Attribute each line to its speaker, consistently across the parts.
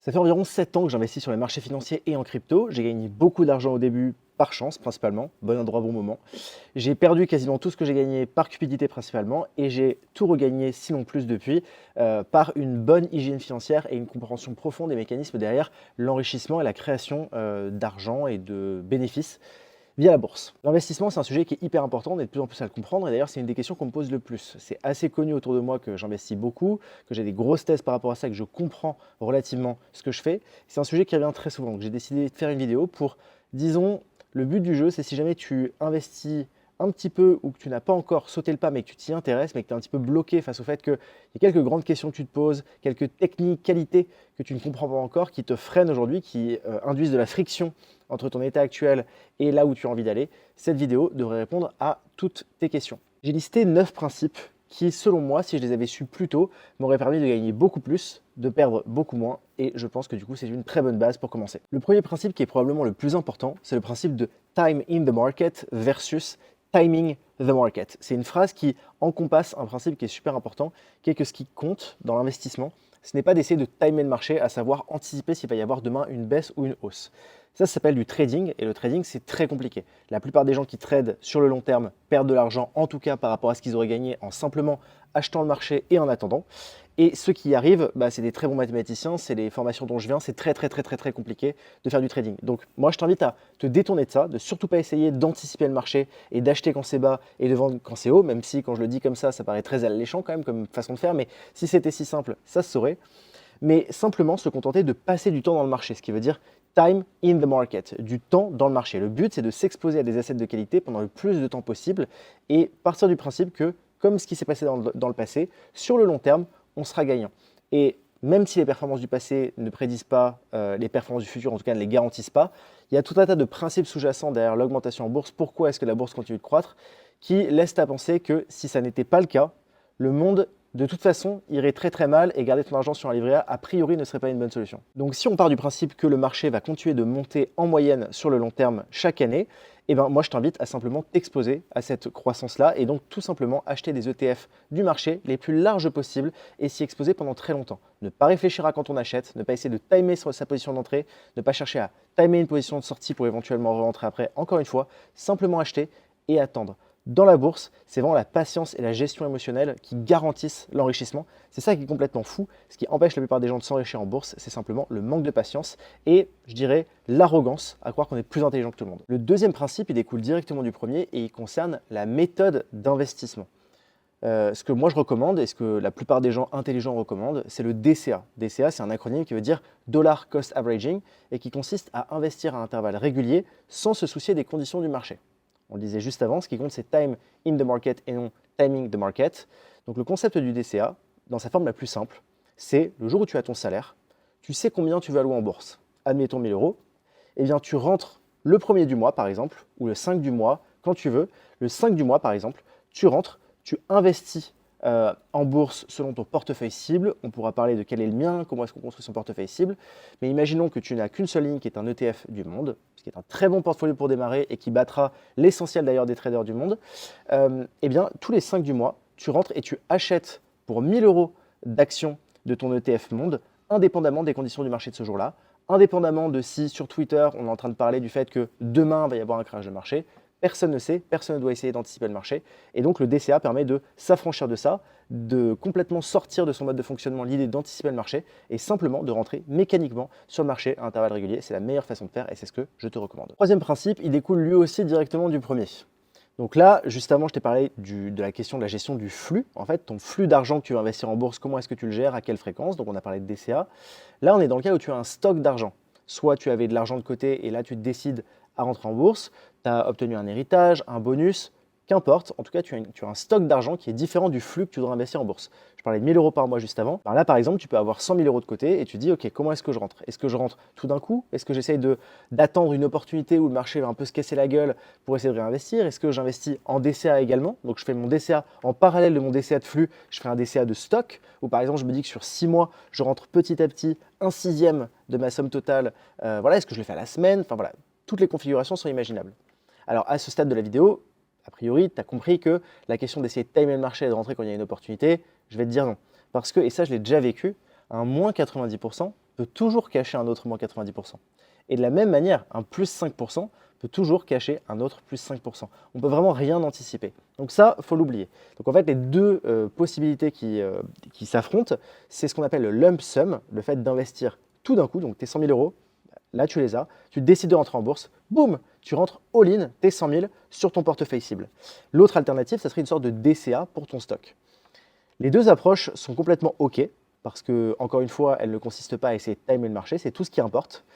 Speaker 1: Ça fait environ 7 ans que j'investis sur les marchés financiers et en crypto. J'ai gagné beaucoup d'argent au début par chance principalement, bon endroit, bon moment. J'ai perdu quasiment tout ce que j'ai gagné par cupidité principalement et j'ai tout regagné, sinon plus depuis, par une bonne hygiène financière et une compréhension profonde des mécanismes derrière l'enrichissement et la création d'argent et de bénéfices via la bourse. L'investissement, c'est un sujet qui est hyper important, on est de plus en plus à le comprendre et d'ailleurs c'est une des questions qu'on me pose le plus. C'est assez connu autour de moi que j'investis beaucoup, que j'ai des grosses thèses par rapport à ça, que je comprends relativement ce que je fais. C'est un sujet qui revient très souvent, donc j'ai décidé de faire une vidéo pour, disons, le but du jeu, c'est si jamais tu investis un petit peu ou que tu n'as pas encore sauté le pas mais que tu t'y intéresses, mais que tu es un petit peu bloqué face au fait qu'il y a quelques grandes questions que tu te poses, quelques techniques, qualités que tu ne comprends pas encore, qui te freinent aujourd'hui, qui induisent de la friction entre ton état actuel et là où tu as envie d'aller, cette vidéo devrait répondre à toutes tes questions. J'ai listé 9 principes qui, selon moi, si je les avais su plus tôt, m'auraient permis de gagner beaucoup plus, de perdre beaucoup moins, et je pense que du coup, c'est une très bonne base pour commencer. Le premier principe qui est probablement le plus important, c'est le principe de time in the market versus timing the market. C'est une phrase qui encompasse un principe qui est super important, qui est que ce qui compte dans l'investissement, ce n'est pas d'essayer de timer le marché, à savoir anticiper s'il va y avoir demain une baisse ou une hausse. Ça s'appelle du trading et le trading, c'est très compliqué. La plupart des gens qui tradent sur le long terme perdent de l'argent, en tout cas par rapport à ce qu'ils auraient gagné en simplement achetant le marché et en attendant. Et ceux qui y arrivent, c'est des très bons mathématiciens, c'est les formations dont je viens, c'est très compliqué de faire du trading. Donc moi je t'invite à te détourner de ça, de surtout pas essayer d'anticiper le marché et d'acheter quand c'est bas et de vendre quand c'est haut, même si quand je le dis comme ça paraît très alléchant quand même comme façon de faire, mais si c'était si simple, ça se saurait. Mais simplement se contenter de passer du temps dans le marché, ce qui veut dire time in the market, du temps dans le marché. Le but, c'est de s'exposer à des assets de qualité pendant le plus de temps possible et partir du principe que, comme ce qui s'est passé dans le passé, sur le long terme, on sera gagnant. Et même si les performances du passé ne prédisent pas les performances du futur, en tout cas ne les garantissent pas, il y a tout un tas de principes sous-jacents derrière l'augmentation en bourse. Pourquoi est-ce que la bourse continue de croître qui laissent à penser que si ça n'était pas le cas, le monde de toute façon irait très mal et garder ton argent sur un livret A priori ne serait pas une bonne solution. Donc si on part du principe que le marché va continuer de monter en moyenne sur le long terme chaque année, moi je t'invite à simplement t'exposer à cette croissance-là et donc tout simplement acheter des ETF du marché les plus larges possibles et s'y exposer pendant très longtemps. Ne pas réfléchir à quand on achète, ne pas essayer de timer sur sa position d'entrée, ne pas chercher à timer une position de sortie pour éventuellement re-rentrer après, encore une fois, simplement acheter et attendre. Dans la bourse, c'est vraiment la patience et la gestion émotionnelle qui garantissent l'enrichissement. C'est ça qui est complètement fou. Ce qui empêche la plupart des gens de s'enrichir en bourse, c'est simplement le manque de patience et, je dirais, l'arrogance à croire qu'on est plus intelligent que tout le monde. Le deuxième principe, il découle directement du premier et il concerne la méthode d'investissement. Ce que moi je recommande et ce que la plupart des gens intelligents recommandent, c'est le DCA. DCA, c'est un acronyme qui veut dire Dollar Cost Averaging et qui consiste à investir à intervalles réguliers sans se soucier des conditions du marché. On le disait juste avant, ce qui compte, c'est time in the market et non timing the market. Donc le concept du DCA, dans sa forme la plus simple, c'est le jour où tu as ton salaire, tu sais combien tu vas allouer en bourse. Admettons 1000 euros, eh bien tu rentres le premier du mois par exemple, ou le 5 du mois, quand tu veux. Le 5 du mois par exemple, tu rentres, tu investis en bourse selon ton portefeuille cible. On pourra parler de quel est le mien, comment est-ce qu'on construit son portefeuille cible. Mais imaginons que tu n'as qu'une seule ligne qui est un ETF du monde, ce qui est un très bon portfolio pour démarrer et qui battra l'essentiel d'ailleurs des traders du monde. Eh bien, tous les 5 du mois, tu rentres et tu achètes pour 1000 euros d'actions de ton ETF monde, indépendamment des conditions du marché de ce jour-là, indépendamment de si sur Twitter on est en train de parler du fait que demain va y avoir un crash de marché. Personne ne sait, personne ne doit essayer d'anticiper le marché. Et donc le DCA permet de s'affranchir de ça, de complètement sortir de son mode de fonctionnement l'idée d'anticiper le marché et simplement de rentrer mécaniquement sur le marché à intervalles réguliers. C'est la meilleure façon de faire et c'est ce que je te recommande. Troisième principe, il découle lui aussi directement du premier. Donc là, juste avant, je t'ai parlé de la question de la gestion du flux. En fait, ton flux d'argent que tu veux investir en bourse, comment est-ce que tu le gères, à quelle fréquence? Donc on a parlé de DCA. Là, on est dans le cas où tu as un stock d'argent. Soit tu avais de l'argent de côté et là, tu décides à rentrer en bourse, tu as obtenu un héritage, un bonus, qu'importe. En tout cas, tu as un stock d'argent qui est différent du flux que tu dois investir en bourse. Je parlais de 1000 euros par mois juste avant. Là, par exemple, tu peux avoir 100 000 euros de côté et tu dis, OK, comment est-ce que je rentre? Est-ce que je rentre tout d'un coup? Est-ce que j'essaye d'attendre une opportunité où le marché va un peu se casser la gueule pour essayer de réinvestir? Est-ce que j'investis en DCA également? Donc, je fais mon DCA en parallèle de mon DCA de flux. Je fais un DCA de stock où, par exemple, je me dis que sur 6 mois, je rentre petit à petit un sixième de ma somme totale. Voilà, est-ce que je le fais à la semaine? Enfin, voilà, toutes les configurations sont imaginables. Alors, à ce stade de la vidéo, a priori, tu as compris que la question d'essayer de timer le marché et de rentrer quand il y a une opportunité, je vais te dire non. Parce que, et ça je l'ai déjà vécu, un moins 90% peut toujours cacher un autre moins 90%. Et de la même manière, un plus 5% peut toujours cacher un autre plus 5%. On ne peut vraiment rien anticiper. Donc ça, il faut l'oublier. Donc en fait, les deux possibilités qui s'affrontent, c'est ce qu'on appelle le lump sum, le fait d'investir tout d'un coup, donc tes 100 000 euros, là tu les as, tu décides de rentrer en bourse, boum, tu rentres all-in tes 100 000 sur ton portefeuille cible. L'autre alternative, ça serait une sorte de DCA pour ton stock. Les deux approches sont complètement OK, parce que, encore une fois, elles ne consistent pas à essayer de timer le marché, c'est tout ce qui importe.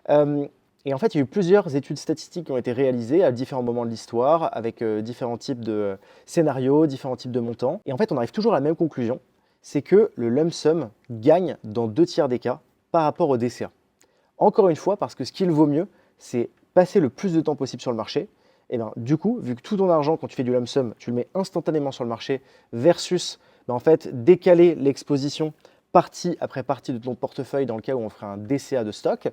Speaker 1: Et en fait, il y a eu plusieurs études statistiques qui ont été réalisées à différents moments de l'histoire, avec différents types de scénarios, différents types de montants. Et en fait, on arrive toujours à la même conclusion, c'est que le lump sum gagne dans 2/3 des cas par rapport au DCA. Encore une fois, parce que ce qu'il vaut mieux, c'est passer le plus de temps possible sur le marché. Et bien, du coup, vu que tout ton argent, quand tu fais du lump sum, tu le mets instantanément sur le marché, versus en fait, décaler l'exposition partie après partie de ton portefeuille dans le cas où on ferait un DCA de stock,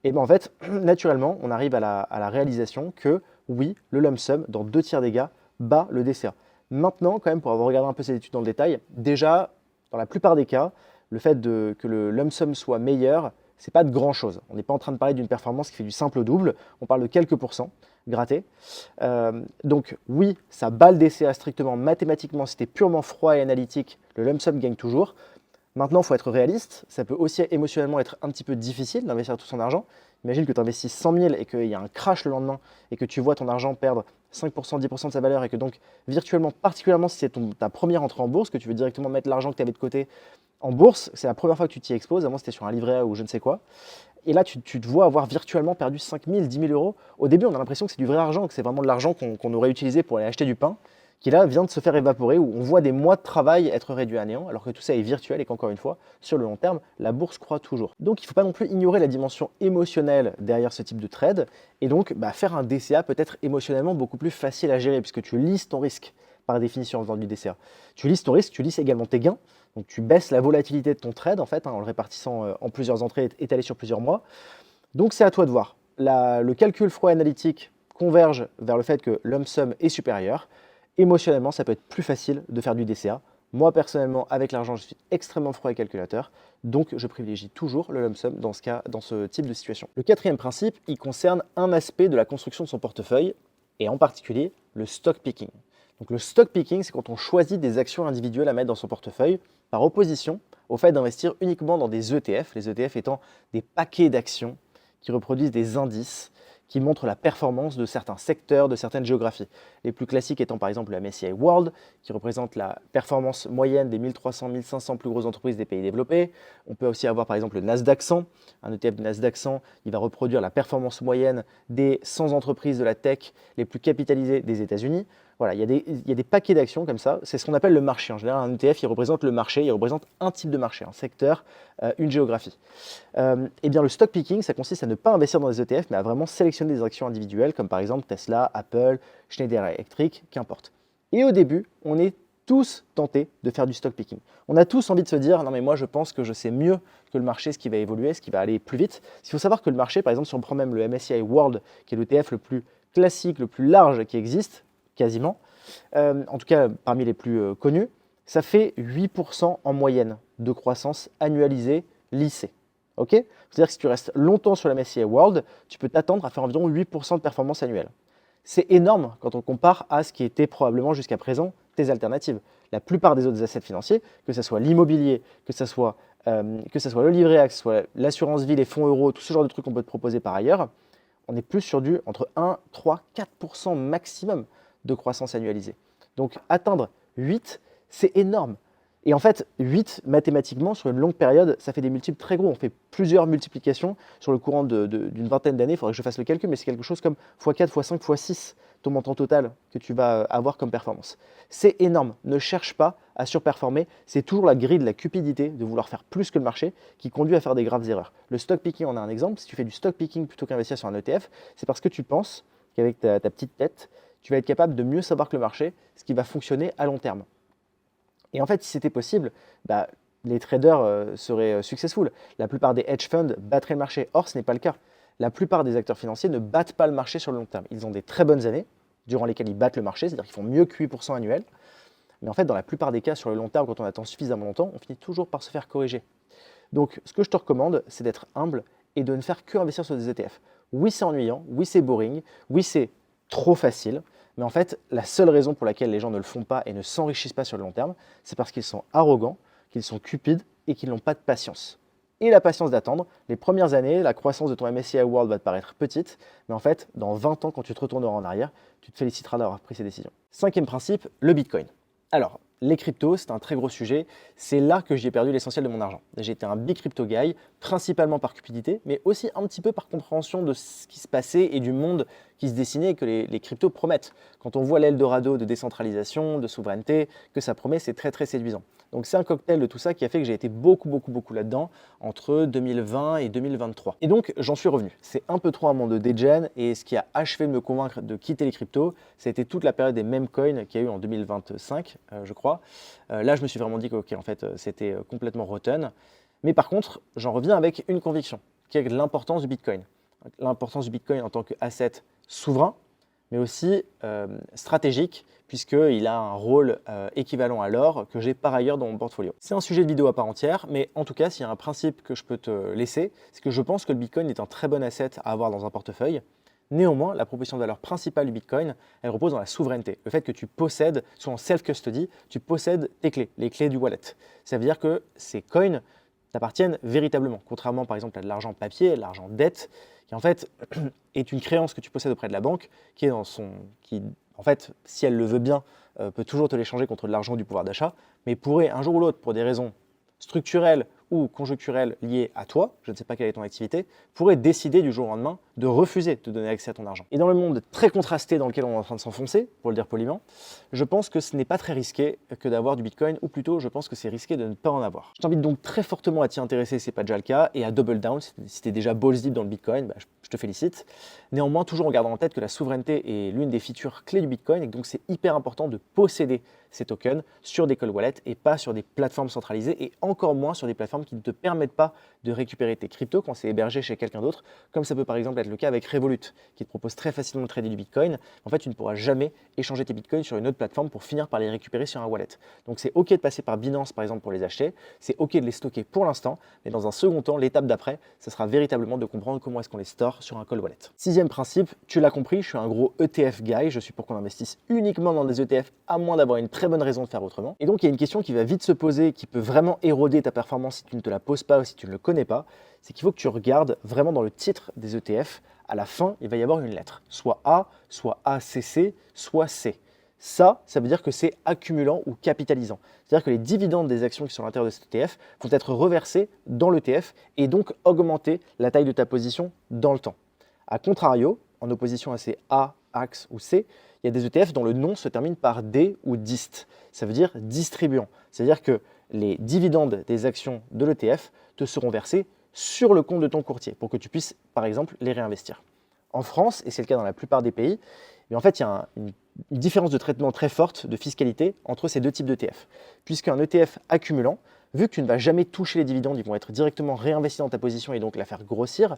Speaker 1: et bien en fait, naturellement, on arrive à la réalisation que oui, le lump sum, dans 2/3 des cas, bat le DCA. Maintenant, quand même, pour avoir regardé un peu ces études dans le détail, déjà, dans la plupart des cas, le fait que le lump sum soit meilleur, c'est pas de grand chose. On n'est pas en train de parler d'une performance qui fait du simple au double, on parle de quelques pourcents grattés. Donc oui, ça bat le DCA strictement mathématiquement, si tu es purement froid et analytique, le lump sum gagne toujours. Maintenant, il faut être réaliste, ça peut aussi émotionnellement être un petit peu difficile d'investir tout son argent. Imagine que tu investis 100 000 et qu'il y a un crash le lendemain et que tu vois ton argent perdre 5%, 10% de sa valeur et que donc virtuellement, particulièrement si c'est ta première entrée en bourse, que tu veux directement mettre l'argent que tu avais de côté en bourse, c'est la première fois que tu t'y exposes, avant c'était sur un livret A ou je ne sais quoi. Et là, tu te vois avoir virtuellement perdu 5 000, 10 000 euros. Au début, on a l'impression que c'est du vrai argent, que c'est vraiment de l'argent qu'on aurait utilisé pour aller acheter du pain, qui là vient de se faire évaporer, où on voit des mois de travail être réduits à néant, alors que tout ça est virtuel et qu'encore une fois, sur le long terme, la bourse croît toujours. Donc il ne faut pas non plus ignorer la dimension émotionnelle derrière ce type de trade, et donc faire un DCA peut être émotionnellement beaucoup plus facile à gérer, puisque tu lisses ton risque par définition en faisant du DCA. Tu lisses ton risque, tu lisses également tes gains, donc tu baisses la volatilité de ton trade en fait, en le répartissant en plusieurs entrées étalées sur plusieurs mois. Donc c'est à toi de voir. Le calcul froid analytique converge vers le fait que lump sum est supérieur. Émotionnellement, ça peut être plus facile de faire du DCA. Moi, personnellement, avec l'argent, je suis extrêmement froid et calculateur, donc je privilégie toujours le lump sum dans ce type de situation. Le quatrième principe, il concerne un aspect de la construction de son portefeuille, et en particulier le stock picking. Donc le stock picking, c'est quand on choisit des actions individuelles à mettre dans son portefeuille, par opposition au fait d'investir uniquement dans des ETF, les ETF étant des paquets d'actions qui reproduisent des indices qui montrent la performance de certains secteurs, de certaines géographies. Les plus classiques étant par exemple le MSCI World, qui représente la performance moyenne des 1300, 1500 plus grosses entreprises des pays développés. On peut aussi avoir par exemple le Nasdaq 100. Un ETF de Nasdaq 100, il va reproduire la performance moyenne des 100 entreprises de la tech les plus capitalisées des États-Unis. Voilà, il y a des paquets d'actions comme ça. C'est ce qu'on appelle le marché. En général, un ETF, il représente le marché, il représente un type de marché, un secteur, une géographie. Et bien, le stock picking, ça consiste à ne pas investir dans des ETF, mais à vraiment sélectionner des actions individuelles, comme par exemple Tesla, Apple, Schneider Electric, qu'importe. Et au début, on est tous tentés de faire du stock picking. On a tous envie de se dire, non mais moi je pense que je sais mieux que le marché ce qui va évoluer, ce qui va aller plus vite. Il faut savoir que le marché, par exemple, si on prend même le MSCI World, qui est l'ETF le plus classique, le plus large qui existe, quasiment, en tout cas parmi les plus connus, ça fait 8% en moyenne de croissance annualisée lissée. Okay, c'est-à-dire que si tu restes longtemps sur la MSCI World, tu peux t'attendre à faire environ 8% de performance annuelle. C'est énorme quand on compare à ce qui était probablement jusqu'à présent tes alternatives. La plupart des autres assets financiers, que ce soit l'immobilier, que ce soit le livret A, que ce soit l'assurance vie, les fonds euros, tout ce genre de trucs qu'on peut te proposer par ailleurs, on est plus sur du entre 1, 3, 4% maximum de croissance annualisée. Donc atteindre 8, c'est énorme. Et en fait, 8, mathématiquement, sur une longue période, ça fait des multiples très gros. On fait plusieurs multiplications sur le courant d'une vingtaine d'années. Il faudrait que je fasse le calcul, mais c'est quelque chose comme x4, x5, x6, ton montant total que tu vas avoir comme performance. C'est énorme. Ne cherche pas à surperformer. C'est toujours la grille de la cupidité de vouloir faire plus que le marché qui conduit à faire des graves erreurs. Le stock picking, on a un exemple. Si tu fais du stock picking plutôt qu'investir sur un ETF, c'est parce que tu penses qu'avec ta petite tête, tu vas être capable de mieux savoir que le marché, ce qui va fonctionner à long terme. Et en fait, si c'était possible, les traders seraient successful. La plupart des hedge funds battraient le marché. Or, ce n'est pas le cas. La plupart des acteurs financiers ne battent pas le marché sur le long terme. Ils ont des très bonnes années durant lesquelles ils battent le marché, c'est-à-dire qu'ils font mieux que 8% annuel. Mais en fait, dans la plupart des cas, sur le long terme, quand on attend suffisamment longtemps, on finit toujours par se faire corriger. Donc ce que je te recommande, c'est d'être humble et de ne faire que investir sur des ETF. Oui, c'est ennuyant, oui, c'est boring, oui, c'est trop facile, mais en fait, la seule raison pour laquelle les gens ne le font pas et ne s'enrichissent pas sur le long terme, c'est parce qu'ils sont arrogants, qu'ils sont cupides et qu'ils n'ont pas de patience. Et la patience d'attendre, les premières années, la croissance de ton MSCI World va te paraître petite, mais en fait, dans 20 ans, quand tu te retourneras en arrière, tu te féliciteras d'avoir pris ces décisions. Cinquième principe, le Bitcoin. Alors, les cryptos, c'est un très gros sujet. C'est là que j'ai perdu l'essentiel de mon argent. J'ai été un big crypto guy, principalement par cupidité, mais aussi un petit peu par compréhension de ce qui se passait et du monde qui se dessinait et que les cryptos promettent. Quand on voit l'Eldorado de décentralisation, de souveraineté, que ça promet, c'est très très séduisant. Donc c'est un cocktail de tout ça qui a fait que j'ai été beaucoup là-dedans entre 2020 et 2023. Et donc j'en suis revenu. C'est un peu trop un monde de degen et ce qui a achevé de me convaincre de quitter les cryptos, ça a été toute la période des meme coins qu'il y a eu en 2025, je crois. Là je me suis vraiment dit que en fait c'était complètement rotten. Mais par contre, j'en reviens avec une conviction, qui est l'importance du Bitcoin. L'importance du Bitcoin en tant qu'asset souverain, mais aussi stratégique, puisqu'il a un rôle équivalent à l'or que j'ai par ailleurs dans mon portfolio. C'est un sujet de vidéo à part entière, mais en tout cas, s'il y a un principe que je peux te laisser, c'est que je pense que le Bitcoin est un très bon asset à avoir dans un portefeuille. Néanmoins, la proposition de valeur principale du Bitcoin, elle repose dans la souveraineté. Le fait que tu possèdes, soit en self-custody, tu possèdes tes clés, les clés du wallet. Ça veut dire que ces coins t'appartiennent véritablement, contrairement par exemple à de l'argent papier, de l'argent dette, qui en fait est une créance que tu possèdes auprès de la banque, qui en fait, si elle le veut bien, peut toujours te l'échanger contre de l'argent ou du pouvoir d'achat, mais pourrait un jour ou l'autre, pour des raisons structurelles ou conjoncturelles liées à toi, je ne sais pas quelle est ton activité, pourrait décider du jour au lendemain de refuser de te donner accès à ton argent. Et dans le monde très contrasté dans lequel on est en train de s'enfoncer, pour le dire poliment, je pense que ce n'est pas très risqué que d'avoir du Bitcoin, ou plutôt je pense que c'est risqué de ne pas en avoir. Je t'invite donc très fortement à t'y intéresser si ce n'est pas déjà le cas, et à double down, si tu es déjà balls deep dans le Bitcoin, je te félicite. Néanmoins, toujours en gardant en tête que la souveraineté est l'une des features clés du Bitcoin, et donc c'est hyper important de posséder ces tokens sur des cold wallets et pas sur des plateformes centralisées, et encore moins sur des plateformes qui ne te permettent pas de récupérer tes cryptos quand c'est hébergé chez quelqu'un d'autre, comme ça peut par exemple être le cas avec Revolut, qui te propose très facilement de trader du Bitcoin. En fait, tu ne pourras jamais échanger tes Bitcoins sur une autre plateforme pour finir par les récupérer sur un wallet. Donc c'est OK de passer par Binance par exemple pour les acheter, c'est OK de les stocker pour l'instant, mais dans un second temps, l'étape d'après, ce sera véritablement de comprendre comment est-ce qu'on les store sur un cold wallet. Sixième principe, tu l'as compris, je suis un gros ETF guy, je suis pour qu'on investisse uniquement dans des ETF à moins d'avoir une très bonne raison de faire autrement. Et donc il y a une question qui va vite se poser, qui peut vraiment éroder ta performance si tu ne te la poses pas ou si tu ne le connais pas, c'est qu'il faut que tu regardes vraiment dans le titre des ETF, à la fin, il va y avoir une lettre, soit A, soit ACC, soit C. Ça veut dire que c'est accumulant ou capitalisant. C'est-à-dire que les dividendes des actions qui sont à l'intérieur de cet ETF vont être reversés dans l'ETF et donc augmenter la taille de ta position dans le temps. A contrario, en opposition à ces A, AX ou C, il y a des ETF dont le nom se termine par D ou DIST. Ça veut dire distribuant. C'est-à-dire que les dividendes des actions de l'ETF te seront versés sur le compte de ton courtier pour que tu puisses, par exemple, les réinvestir. En France, et c'est le cas dans la plupart des pays, mais en fait, il y a une différence de traitement très forte de fiscalité entre ces deux types d'ETF. Puisqu'un ETF accumulant, vu que tu ne vas jamais toucher les dividendes, ils vont être directement réinvestis dans ta position et donc la faire grossir,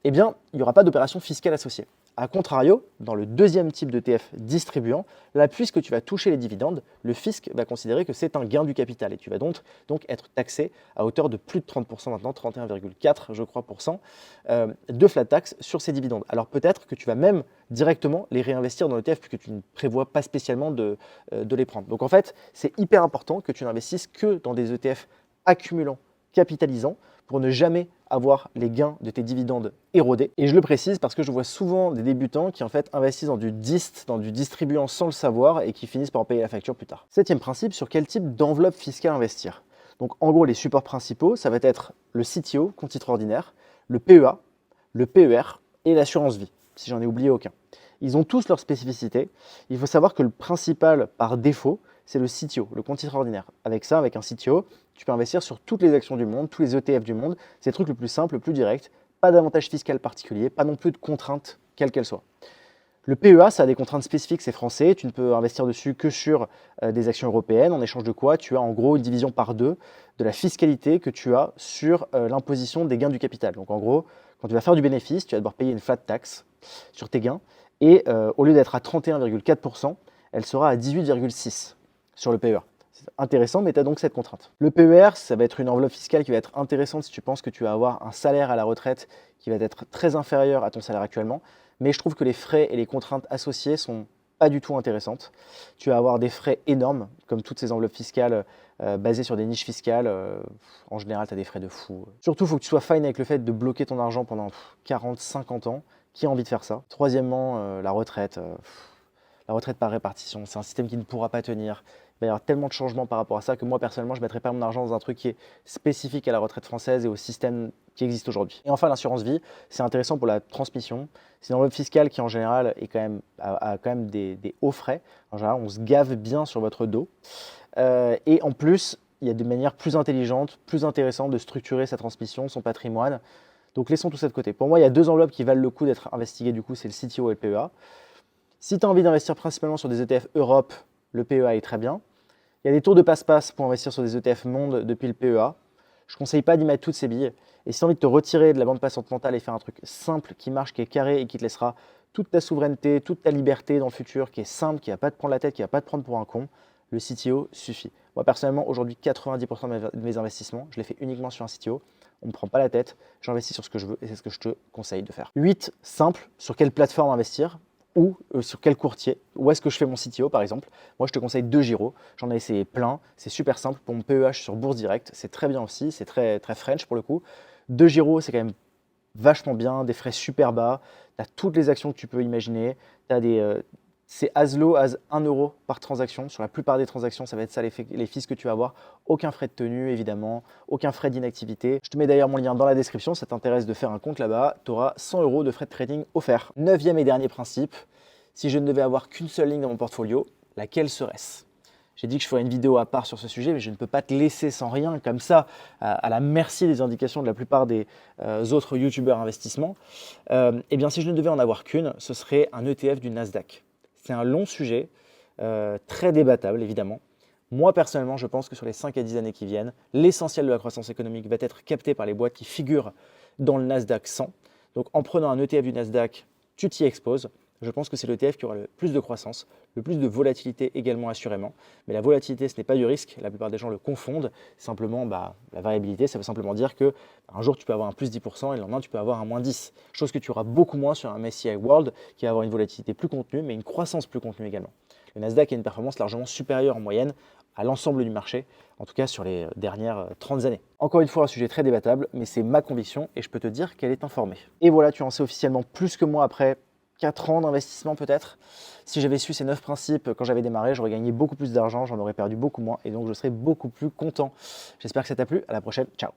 Speaker 1: eh bien, il n'y aura pas d'opération fiscale associée. A contrario, dans le deuxième type d'ETF distribuant, là, puisque tu vas toucher les dividendes, le fisc va considérer que c'est un gain du capital et tu vas donc être taxé à hauteur de plus de 30% maintenant, 31,4 je crois de flat tax sur ces dividendes. Alors peut-être que tu vas même directement les réinvestir dans l'ETF puisque tu ne prévois pas spécialement de les prendre. Donc en fait, c'est hyper important que tu n'investisses que dans des ETF accumulants, capitalisants, pour ne jamais avoir les gains de tes dividendes érodés. Et je le précise parce que je vois souvent des débutants qui en fait investissent dans du DIST, dans du distribuant sans le savoir et qui finissent par en payer la facture plus tard. Septième principe, sur quel type d'enveloppe fiscale investir. Donc en gros, les supports principaux, ça va être le CTO, compte titre ordinaire, le PEA, le PER et l'assurance vie, si j'en ai oublié aucun. Ils ont tous leurs spécificités. Il faut savoir que le principal par défaut, c'est le CTO, le compte titre ordinaire. Avec ça, avec un CTO, tu peux investir sur toutes les actions du monde, tous les ETF du monde. C'est le truc le plus simple, le plus direct. Pas d'avantage fiscal particulier, pas non plus de contraintes, quelles qu'elles soient. Le PEA, ça a des contraintes spécifiques, c'est français. Tu ne peux investir dessus que sur des actions européennes. En échange de quoi, tu as en gros une division par deux de la fiscalité que tu as sur l'imposition des gains du capital. Donc en gros, quand tu vas faire du bénéfice, tu vas devoir payer une flat tax sur tes gains. Et au lieu d'être à 31,4%, elle sera à 18,6% sur le PEA. C'est intéressant, mais tu as donc cette contrainte. Le PER, ça va être une enveloppe fiscale qui va être intéressante si tu penses que tu vas avoir un salaire à la retraite qui va être très inférieur à ton salaire actuellement. Mais je trouve que les frais et les contraintes associées sont pas du tout intéressantes. Tu vas avoir des frais énormes, comme toutes ces enveloppes fiscales basées sur des niches fiscales. En général, tu as des frais de fou. Surtout, il faut que tu sois fine avec le fait de bloquer ton argent pendant 40, 50 ans. Qui a envie de faire ça? Troisièmement, la retraite. La retraite par répartition, c'est un système qui ne pourra pas tenir. Il va y avoir tellement de changements par rapport à ça que moi, personnellement, je ne mettrai pas mon argent dans un truc qui est spécifique à la retraite française et au système qui existe aujourd'hui. Et enfin, l'assurance vie, c'est intéressant pour la transmission. C'est une enveloppe fiscale qui, en général, a quand même des hauts frais. En général, on se gave bien sur votre dos. Et en plus, il y a des manières plus intelligentes, plus intéressantes de structurer sa transmission, son patrimoine. Donc, laissons tout ça de côté. Pour moi, il y a deux enveloppes qui valent le coup d'être investiguées, du coup, c'est le CTO et le PEA. Si tu as envie d'investir principalement sur des ETF Europe, le PEA est très bien. Il y a des tours de passe-passe pour investir sur des ETF monde depuis le PEA. Je ne conseille pas d'y mettre toutes ces billes. Et si tu as envie de te retirer de la bande passante mentale et faire un truc simple, qui marche, qui est carré et qui te laissera toute ta souveraineté, toute ta liberté dans le futur, qui est simple, qui ne va pas te prendre la tête, qui ne va pas te prendre pour un con, le CTO suffit. Moi, personnellement, aujourd'hui, 90% de mes investissements, je les fais uniquement sur un CTO. On ne me prend pas la tête, j'investis sur ce que je veux et c'est ce que je te conseille de faire. 8, simple, sur quelle plateforme investir ou sur quel courtier, où est-ce que je fais mon CTO par exemple. Moi je te conseille DEGIRO, j'en ai essayé plein, c'est super simple. Pour mon PEH sur Bourse Direct, c'est très bien aussi, c'est très French pour le coup. DEGIRO c'est quand même vachement bien, des frais super bas, tu as toutes les actions que tu peux imaginer, c'est as low as 1 euro par transaction. Sur la plupart des transactions, ça va être ça les fees que tu vas avoir. Aucun frais de tenue, évidemment, aucun frais d'inactivité. Je te mets d'ailleurs mon lien dans la description. Si ça t'intéresse de faire un compte là-bas, tu auras 100 euros de frais de trading offerts. Neuvième et dernier principe, si je ne devais avoir qu'une seule ligne dans mon portfolio, laquelle serait-ce? J'ai dit que je ferais une vidéo à part sur ce sujet, mais je ne peux pas te laisser sans rien comme ça, à la merci des indications de la plupart des autres youtubeurs investissements. Eh bien, si je ne devais en avoir qu'une, ce serait un ETF du Nasdaq. C'est un long sujet, très débattable évidemment. Moi personnellement, je pense que sur les 5 à 10 années qui viennent, l'essentiel de la croissance économique va être capté par les boîtes qui figurent dans le Nasdaq 100. Donc en prenant un ETF du Nasdaq, tu t'y exposes. Je pense que c'est l'ETF qui aura le plus de croissance, le plus de volatilité également assurément. Mais la volatilité, ce n'est pas du risque. La plupart des gens le confondent. Simplement, la variabilité, ça veut simplement dire que un jour, tu peux avoir un plus 10% et le lendemain, tu peux avoir un moins 10. Chose que tu auras beaucoup moins sur un MSCI World qui va avoir une volatilité plus contenue, mais une croissance plus contenue également. Le Nasdaq a une performance largement supérieure en moyenne à l'ensemble du marché, en tout cas sur les dernières 30 années. Encore une fois, un sujet très débattable, mais c'est ma conviction et je peux te dire qu'elle est informée. Et voilà, tu en sais officiellement plus que moi après 4 ans d'investissement peut-être. Si j'avais su ces 9 principes quand j'avais démarré, j'aurais gagné beaucoup plus d'argent, j'en aurais perdu beaucoup moins et donc je serais beaucoup plus content. J'espère que ça t'a plu. À la prochaine. Ciao.